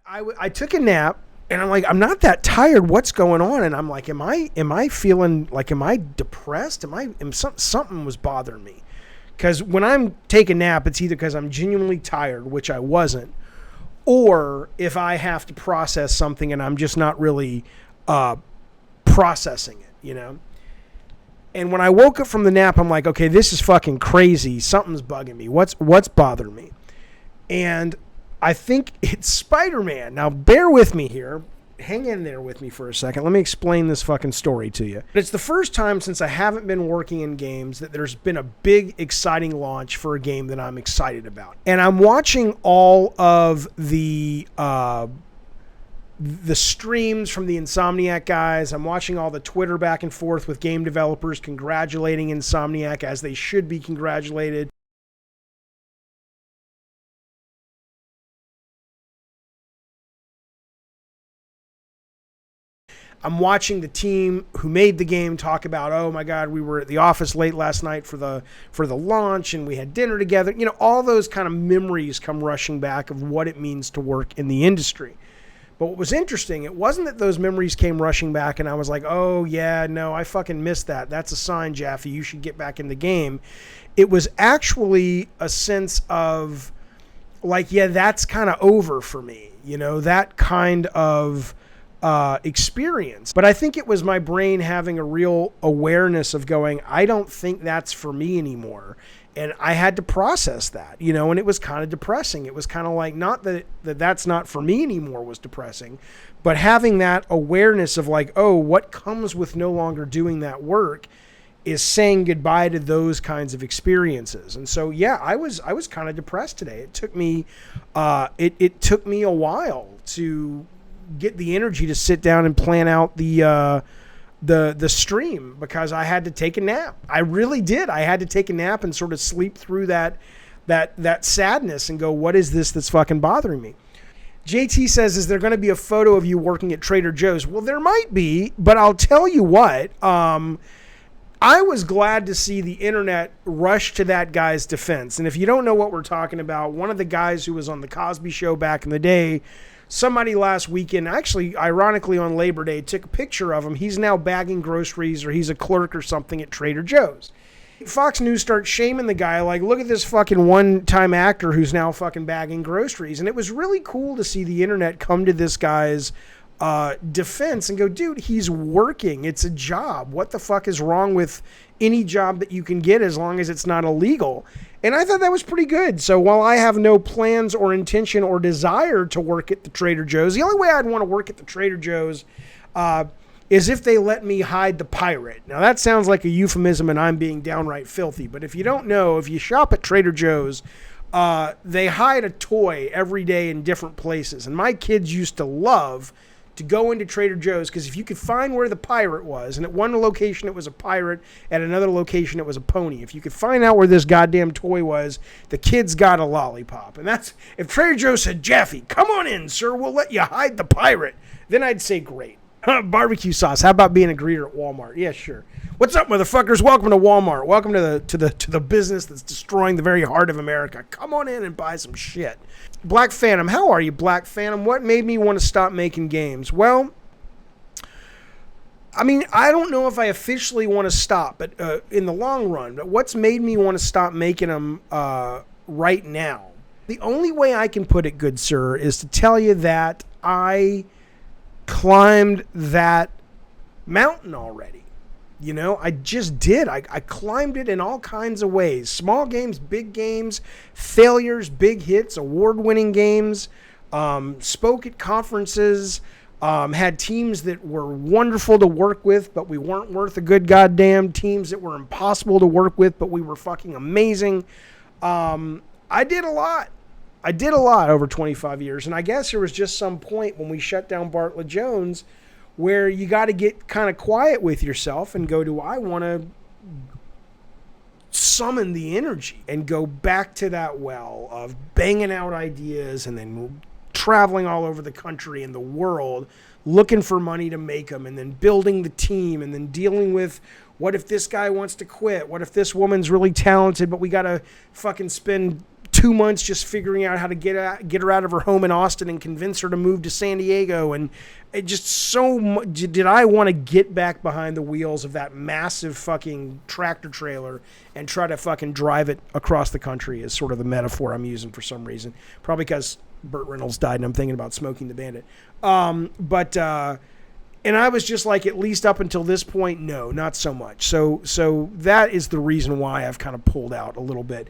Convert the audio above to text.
I took a nap and I'm like, I'm not that tired. What's going on? And I'm like, am I feeling like, am I depressed? Something was bothering me. Because when I'm taking a nap, it's either because I'm genuinely tired, which I wasn't, or if I have to process something and I'm just not really processing it, And when I woke up from the nap, I'm like, okay, this is fucking crazy. Something's bugging me. What's bothering me? And I think it's Spider-Man. Now, bear with me here. Hang in there with me for a second. Let me explain this fucking story to you. It's the first time since I haven't been working in games that there's been a big, exciting launch for a game that I'm excited about. And I'm watching all of the streams from the Insomniac guys. I'm watching all the Twitter back and forth with game developers congratulating Insomniac as they should be congratulated. I'm watching the team who made the game talk about, oh my God, we were at the office late last night for the launch and we had dinner together. All those kind of memories come rushing back of what it means to work in the industry. But what was interesting, it wasn't that those memories came rushing back and I was like, oh yeah, no, I fucking missed that. That's a sign, Jaffe, you should get back in the game. It was actually a sense of like, yeah, that's kind of over for me. That kind of experience. But I think it was my brain having a real awareness of going, I don't think that's for me anymore. And I had to process that, and it was kind of depressing. It was kind of like, not that that's not for me anymore was depressing, but having that awareness of like, oh, what comes with no longer doing that work is saying goodbye to those kinds of experiences. And so, yeah, I was kind of depressed today. It took me, it took me a while to get the energy to sit down and plan out the stream because I had to take a nap. I really did. I had to take a nap and sort of sleep through that sadness and go, what is this that's fucking bothering me? JT says, is there going to be a photo of you working at Trader Joe's? Well, there might be, but I'll tell you what, I was glad to see the internet rush to that guy's defense. And if you don't know what we're talking about, one of the guys who was on the Cosby Show back in the day, somebody last weekend, actually, ironically on Labor Day, took a picture of him. He's now bagging groceries or he's a clerk or something at Trader Joe's. Fox News starts shaming the guy like, look at this fucking one-time actor who's now fucking bagging groceries. And it was really cool to see the internet come to this guy's defense and go, dude, he's working. It's a job. What the fuck is wrong with any job that you can get as long as it's not illegal? And I thought that was pretty good. So while I have no plans or intention or desire to work at the Trader Joe's, the only way I'd want to work at the Trader Joe's is if they let me hide the pirate. Now that sounds like a euphemism and I'm being downright filthy. But if you don't know, if you shop at Trader Joe's, they hide a toy every day in different places. And my kids used to love to go into Trader Joe's because if you could find where the pirate was, and at one location it was a pirate, at another location it was a pony. If you could find out where this goddamn toy was, the kids got a lollipop. And that's, if Trader Joe said, Jaffe, come on in, sir, we'll let you hide the pirate, then I'd say great. Barbecue sauce, how about being a greeter at Walmart? Yeah, sure. What's up, motherfuckers? Welcome to Walmart. Welcome to the business that's destroying the very heart of America. Come on in and buy some shit. Black Phantom, how are you, Black Phantom? What made me want to stop making games? Well, I mean, I don't know if I officially want to stop, but in the long run, but what's made me want to stop making them right now? The only way I can put it, good sir, is to tell you that I climbed that mountain already. I just did. I climbed it in all kinds of ways. Small games, big games, failures, big hits, award-winning games, spoke at conferences, had teams that were wonderful to work with, but we weren't worth a good goddamn, teams that were impossible to work with, but we were fucking amazing. I did a lot. I did a lot over 25 years, and I guess there was just some point when we shut down Bartlett Jones where you got to get kind of quiet with yourself and go, do I want to summon the energy and go back to that well of banging out ideas and then traveling all over the country and the world looking for money to make them and then building the team and then dealing with what if this guy wants to quit? What if this woman's really talented, but we got to fucking spend 2 months just figuring out how to get her out of her home in Austin and convince her to move to San Diego. And it just so much, did I want to get back behind the wheels of that massive fucking tractor trailer and try to fucking drive it across the country is sort of the metaphor I'm using for some reason. Probably because Burt Reynolds died and I'm thinking about Smokey the Bandit. And I was just like, at least up until this point, no, not so much. So that is the reason why I've kind of pulled out a little bit.